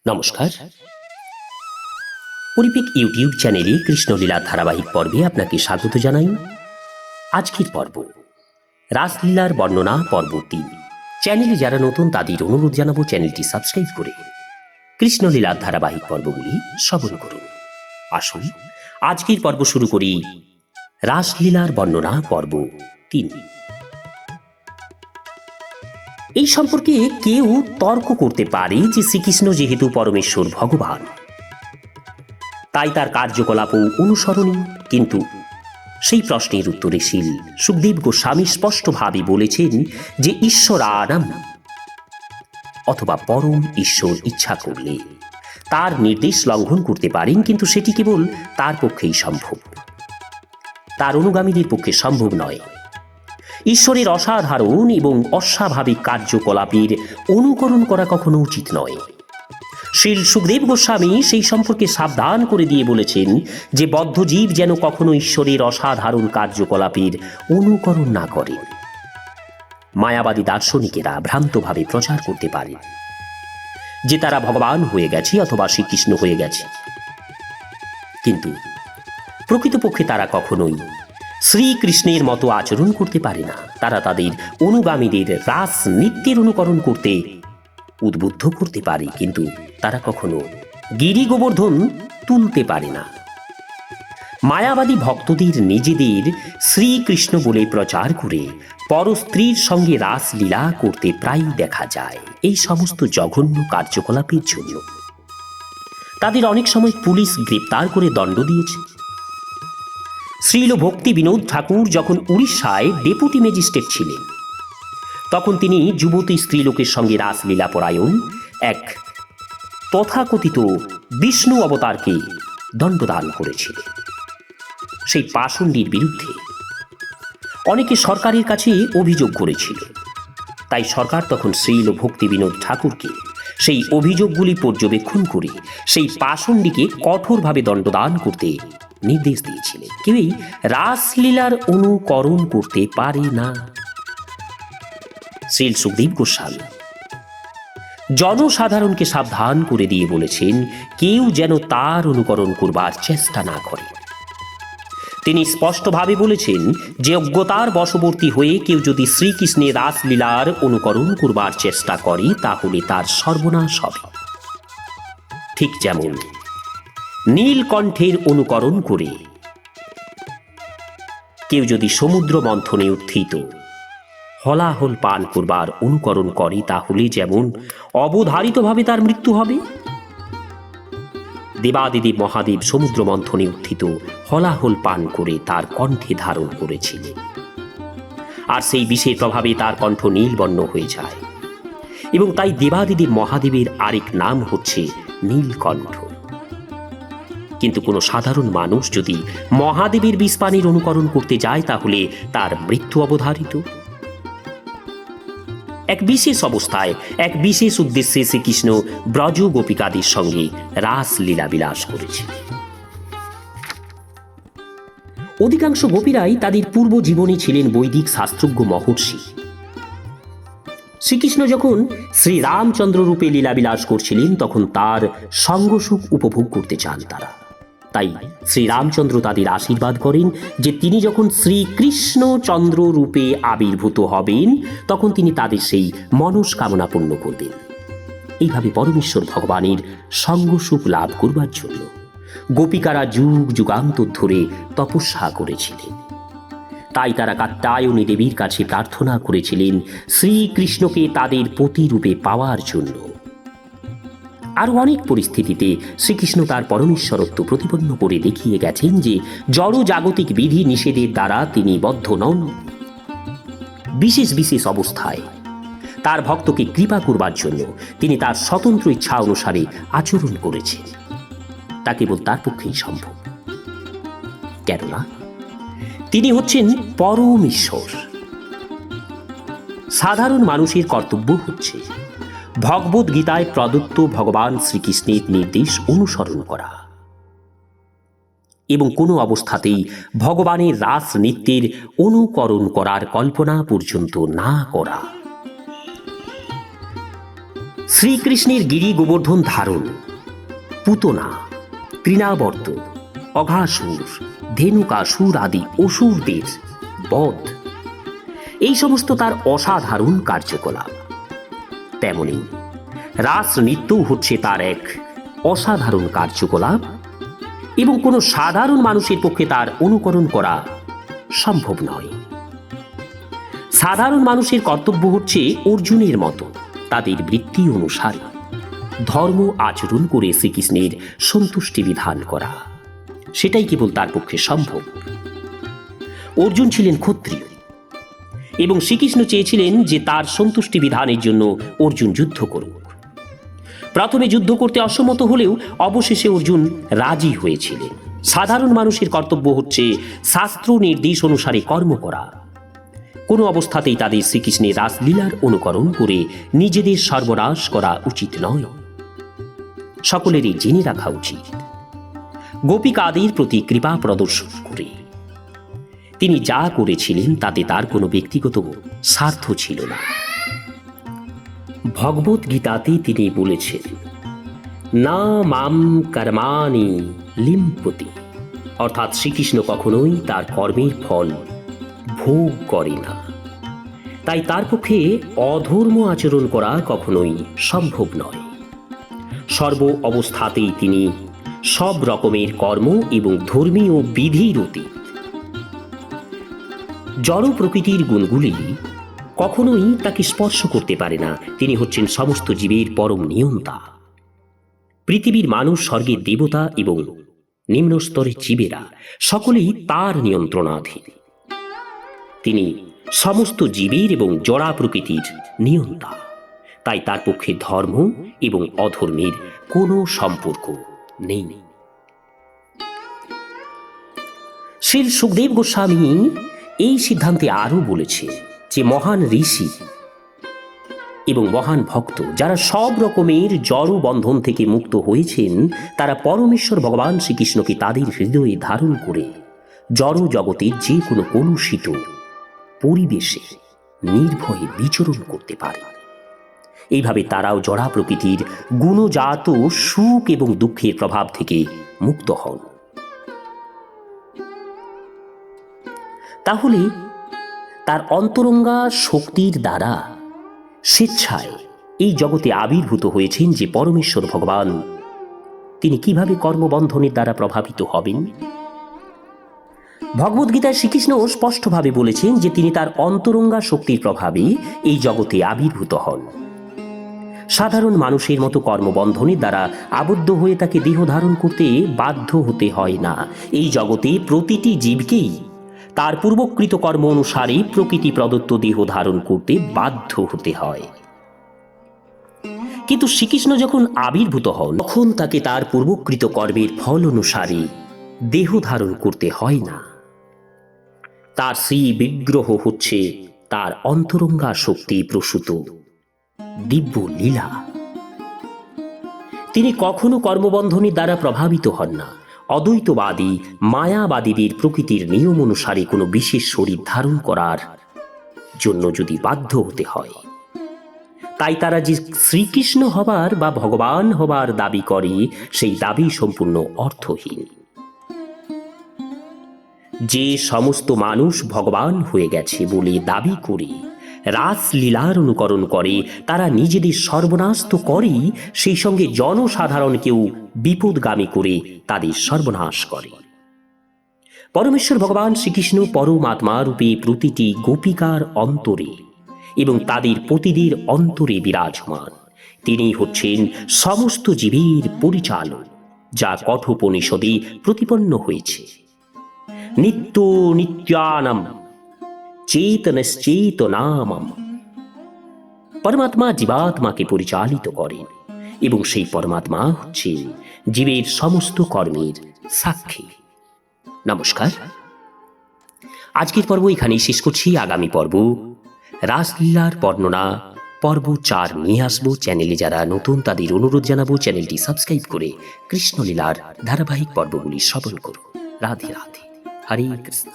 নমস্কার। পরিপিক ইউটিউব চ্যানেলে কৃষ্ণলীলা ধারাবাহিক পর্বে আপনাকে স্বাগত জানাই। আজকের পর্ব রাসলীলার বর্ণনা পর্ব ৩। চ্যানেলে যারা নতুন তাদের অনুরোধ জানাবো চ্যানেলটি সাবস্ক্রাইব করে কৃষ্ণলীলার ধারাবাহিক পর্বগুলি শ্রবণ করুন। আসুন আজকের পর্ব শুরু করি। রাসলীলার বর্ণনা পর্ব ৩। এই সম্পর্কে কেউ তর্ক করতে পারে যে শ্রীকৃষ্ণ যেহেতু পরমেশ্বর ভগবান, তাই তার কার্যকলাপও অনুসরণীয়, কিন্তু সেই প্রশ্নের উত্তরে শীল সুখদেব গোস্বামী স্পষ্টভাবে বলেছেন যে ঈশ্বরানাম অথবা পরম ঈশ্বর ইচ্ছা করলে তার নির্দেশ লঙ্ঘন করতে পারেন, কিন্তু সেটি কেবল তার পক্ষেই সম্ভব, তার অনুগামীদের পক্ষে সম্ভব নয়। ঈশ্বরের অসাধারণ এবং অস্বাভাবিক কার্যকলাপের অনুকরণ করা কখনো উচিত নয়। শ্রীল সুখদেব গোস্বামী সেই সম্পর্কে সাবধান করে দিয়ে বলেছেন যে বদ্ধজীব যেন কখনো ঈশ্বরের অসাধারণ কার্যকলাপের অনুকরণ না করে। মায়াবাদী দার্শনিকেরা ভ্রান্তভাবে প্রচার করতে পারে যে তারা ভগবান হয়ে গেছে অথবা শ্রীকৃষ্ণ হয়ে গেছে, কিন্তু প্রকৃতপক্ষে তারা কখনোই শ্রীকৃষ্ণের মতো আচরণ করতে পারে না। তারা তাদের অনুগামীদের রাস নৃত্যের অনুকরণ করতে উদ্বুদ্ধ করতে পারে, কিন্তু তারা কখনো গিরি গোবর্ধন তুলতে পারে না। মায়াবাদী ভক্তদের নিজেদের শ্রীকৃষ্ণ বলে প্রচার করে পরস্ত্রীর সঙ্গে রাসলীলা করতে প্রায় দেখা যায়। এই সমস্ত জঘন্য কার্যকলাপের জন্য তাদের অনেক সময় পুলিশ গ্রেপ্তার করে দণ্ড দিয়েছে। শ্রীল ভক্তি বিনোদ ঠাকুর যখন উড়িষ্যায় ডেপুটি ম্যাজিস্ট্রেট ছিলেন, তখন তিনি যুবতী স্ত্রীলোকের সঙ্গে রাসলীলা পরায়ণ এক তথাকথিত বিষ্ণু অবতারকে দণ্ডদান করেছিলেন। সেই পাষণ্ডীর বিরুদ্ধে অনেকে সরকারের কাছে অভিযোগ করেছিল, তাই সরকার তখন শ্রীল ভক্তি বিনোদ ঠাকুরকে সেই অভিযোগগুলি পর্যবেক্ষণ করে সেই পাষণ্ডীকে কঠোরভাবে দণ্ডদান করতে নির্দেশ দিয়েছিলেন। কেউই রাসলীলার অনুকরণ করতে পারে না। শ্রীল সুখদেব গোস্বামী জনসাধারণকে সাবধান করে দিয়ে বলেছেন কেউ যেন তার অনুকরণ করবার চেষ্টা না করে। তিনি স্পষ্টভাবে বলেছেন যে অজ্ঞতার বশবর্তী হয়ে কেউ যদি শ্রীকৃষ্ণের রাসলীলার অনুকরণ করবার চেষ্টা করে তাহলে তার সর্বনাশ হবে। ঠিক যেমন নীলকণ্ঠের অনুকরণ করে কেউ যদি সমুদ্র মন্থনে উত্থিত হলাহল পান করবার অনুকরণ করে তাহলে যেমন অবধারিতভাবে তার মৃত্যু হবে, দেবাদিদেব মহাদেব সমুদ্র মন্থনে উত্থিত হলাহল পান করে তার কণ্ঠে ধারণ করেছিলেন, আর সেই বিষের প্রভাবে তার কণ্ঠ নীলবর্ণ হয়ে যায়, এবং তাই দেবাদিদেব মহাদেবের আরেক নাম হচ্ছে নীলকণ্ঠ। কিন্তু কোনো সাধারণ মানুষ যদি মহাদেবের বিষ পানের অনুকরণ করতে যায় তাহলে তার মৃত্যু অবধারিত। এক বিশেষ অবস্থায় এক বিশেষ উদ্দেশ্যে শ্রীকৃষ্ণ ব্রজ গোপিকাদের সঙ্গে রাসলীলা বিলাস করেছে। অধিকাংশ গোপীরাই তাদের পূর্ব জীবনে ছিলেন বৈদিক শাস্ত্রজ্ঞ মহর্ষি। শ্রীকৃষ্ণ যখন শ্রীরামচন্দ্র রূপে লীলাবিলাস করছিলেন তখন তার সঙ্গসুখ উপভোগ করতে চান তারা। তাই শ্রীরামচন্দ্র তাদের আশীর্বাদ করেন যে তিনি যখন শ্রীকৃষ্ণচন্দ্র রূপে আবির্ভূত হবেন তখন তিনি তাদের সেই মনস্কামনা পূর্ণ করবেন। এইভাবে পরমেশ্বর ভগবানের সঙ্গসুখ লাভ করবার জন্য গোপিকারা যুগ যুগান্তর ধরে তপস্যা করেছিলেন। তাই তারা কাত্যায়নী দেবীর কাছে প্রার্থনা করেছিলেন শ্রীকৃষ্ণকে তাদের পতিরূপে পাওয়ার জন্য। আরও অনেক পরিস্থিতিতে শ্রীকৃষ্ণ তার পরমেশ্বরত্ব প্রতিপন্ন করে দেখিয়ে গেছেন যে জড় জাগতিক বিধি নিষেধের দ্বারা তিনি বদ্ধ নন। বিশেষ বিশেষ অবস্থায় তার ভক্তকে কৃপা করবার জন্য তিনি তার স্বতন্ত্র ইচ্ছা অনুসারে আচরণ করেছেন। তা কেবল তার পক্ষেই সম্ভব, কেননা তিনি হচ্ছেন পরম ঈশ্বর। সাধারণ মানুষের কর্তব্য হচ্ছে ভগবদ গীতায় প্রদত্ত ভগবান শ্রীকৃষ্ণের নির্দেশ অনুসরণ করা এবং কোনো অবস্থাতেই ভগবানের রাস নৃত্যের অনুকরণ করার কল্পনা পর্যন্ত না করা। শ্রীকৃষ্ণের গিরি গোবর্ধন ধারণ, পুতনা, তৃণাবর্ত, অঘাসুর, ধেনুকাসুর আদি অসুরদের বধ, এই সমস্ত তার অসাধারণ কার্যকলাপ। তেমনি রাস নৃত্যও হচ্ছে তার এক অসাধারণ কার্যকলাপ এবং কোনো সাধারণ মানুষের পক্ষে তার অনুকরণ করা সম্ভব নয়। সাধারণ মানুষের কর্তব্য হচ্ছে অর্জুনের মতো তাদের বৃত্তি অনুসারে ধর্ম আচরণ করে শ্রীকৃষ্ণের সন্তুষ্টি বিধান করা, সেটাই কেবল তার পক্ষে সম্ভব। অর্জুন ছিলেন ক্ষত্রিয় এবং শ্রীকৃষ্ণ চেয়েছিলেন যে তার সন্তুষ্টি বিধানের জন্য অর্জুন যুদ্ধ করুক। প্রথমে যুদ্ধ করতে অসম্মত হলেও অবশেষে অর্জুন রাজি হয়েছিলেন। সাধারণ মানুষের কর্তব্য হচ্ছে শাস্ত্র নির্দেশ অনুসারে কর্ম করা, কোনো অবস্থাতেই তাদের শ্রীকৃষ্ণের রাসলীলার অনুকরণ করে নিজেদের সর্বনাশ করা উচিত নয়। সকলেরই জেনে রাখা উচিত, গোপিকাদের প্রতি কৃপা প্রদর্শন করে তিনি যা করেছিলেন তাতে তার কোনো ব্যক্তিগত স্বার্থ ছিল না। ভগবত গীতাতে তিনি বলেছেন, না মাম কর্মাণি লিম্পতি, অর্থাৎ শ্রীকৃষ্ণ কখনোই তার কর্মের ফল ভোগ করে না। তাই তার পক্ষে অধর্ম আচরণ করা কখনোই সম্ভব নয়। সর্ব অবস্থাতেই তিনি সব রকমের কর্ম এবং ধর্মীয় বিধির অতীত। জড় প্রকৃতির গুণগুলি কখনোই তাকে স্পর্শ করতে পারে না। তিনি হচ্ছেন সমস্ত জীবের পরম নিয়ন্তা। পৃথিবীর মানুষ, স্বর্গের দেবতা এবং নিম্ন স্তরের জীবেরা সকলেই তার নিয়ন্ত্রণাধীন। তিনি সমস্ত জীবের এবং জড়া প্রকৃতির নিয়ন্তা। তাই তার পক্ষে ধর্ম এবং অধর্মের কোনো সম্পর্ক নেই। শ্রী সুখদেব গোস্বামী এই সিদ্ধান্তে আরও বলেছে যে মহান ঋষি এবং মহান ভক্ত যারা সব রকমের জড় বন্ধন থেকে মুক্ত হয়েছেন, তারা পরমেশ্বর ভগবান শ্রীকৃষ্ণকে তাদের হৃদয়ে ধারণ করে জড় জগতের যে কোনো কলুষিত পরিবেশে নির্ভয়ে বিচরণ করতে পারে। এইভাবে তারাও জড়া প্রকৃতির গুণজাত সুখ এবং দুঃখের প্রভাব থেকে মুক্ত হন। তাহলে তার অন্তরঙ্গা শক্তির দ্বারা স্বেচ্ছায় এই জগতে আবির্ভূত হয়েছেন যে পরমেশ্বর ভগবান, তিনি কিভাবে কর্মবন্ধনের দ্বারা প্রভাবিত হবেন? ভগবদ্গীতায় শ্রীকৃষ্ণ স্পষ্টভাবে বলেছেন যে তিনি তার অন্তরঙ্গা শক্তির প্রভাবে এই জগতে আবির্ভূত হন। সাধারণ মানুষের মতো কর্মবন্ধনের দ্বারা আবদ্ধ হয়ে তাকে দেহ ধারণ করতে বাধ্য হতে হয় না। এই জগতে প্রতিটি জীবকেই তার পূর্বকৃত কর্ম অনুসারে প্রকৃতি প্রদত্ত দেহ ধারণ করতে বাধ্য হতে হয়। কিন্তু শ্রীকৃষ্ণ যখন আবির্ভূত হন, তখন তাকে তার পূর্বকৃত কর্মের ফল অনুসারে দেহ ধারণ করতে হয় না। তার শ্রী বিগ্রহ হচ্ছে তার অন্তরঙ্গা শক্তি প্রসূত দিব্য লীলা। তিনি কখনো কর্মবন্ধনের দ্বারা প্রভাবিত হন না। অদ্বৈতবাদী মায়াবাদীদের প্রকৃতির নিয়ম অনুসারে কোনো বিশেষ শরীর ধারণ করার জন্য যদি বাধ্য হতে হয়, তাই তারা যে শ্রীকৃষ্ণ হবার বা ভগবান হবার দাবি করে, সেই দাবি সম্পূর্ণ অর্থহীন। যে সমস্ত মানুষ ভগবান হয়ে গেছে বলে দাবি করে রাসলীলার অনুকরণ করে, তারা নিজেদের সর্বনাশ তো করেই, সেই সঙ্গে জনসাধারণকেও বিপদগামী করে তাদের সর্বনাশ করে। পরমেশ্বর ভগবান শ্রীকৃষ্ণ পরমাত্মা রূপে প্রতিটি গোপিকার অন্তরে এবং তাদের পতিদের অন্তরে বিরাজমান। তিনি হচ্ছেন সমস্ত জীবের পরিচালক, যা কঠোপনিষদে প্রতিপন্ন হয়েছে। নিত্য নিত্যানম চেতনশ্চেতনামম। পরমাত্মা জীবাত্মাকে পরিচালিত করেন এবং সেই পরমাত্মা হচ্ছেন জীবের সমস্ত কর্মের সাক্ষী। নমস্কার, আজকের পর্ব এখানেই শেষ করছি। আগামী পর্ব রাসলীলার বর্ণনা পর্ব 4 নিয়ে আসবো। চ্যানেলে যারা নতুন তাদের অনুরোধ জানাবো চ্যানেলটি সাবস্ক্রাইব করে কৃষ্ণলীলার ধারাবাহিক পর্বগুলি শ্রবণ করুন। রাধে রাধে, হরে কৃষ্ণ।